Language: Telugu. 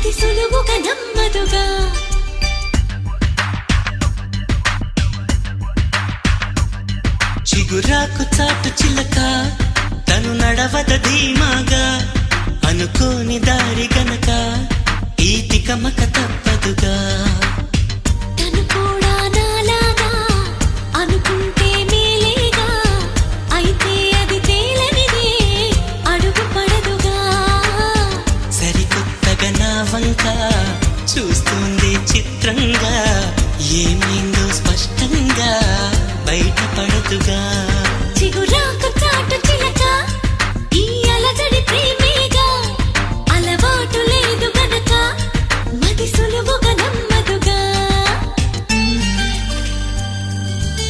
అది సులువుగా నమ్మదుగా. చిగురాకు చాటు చిలక తను నడవద ధీమాగా, అనుకోని దారి గనక ఈ తికమక తప్పదుగా. తను కూడా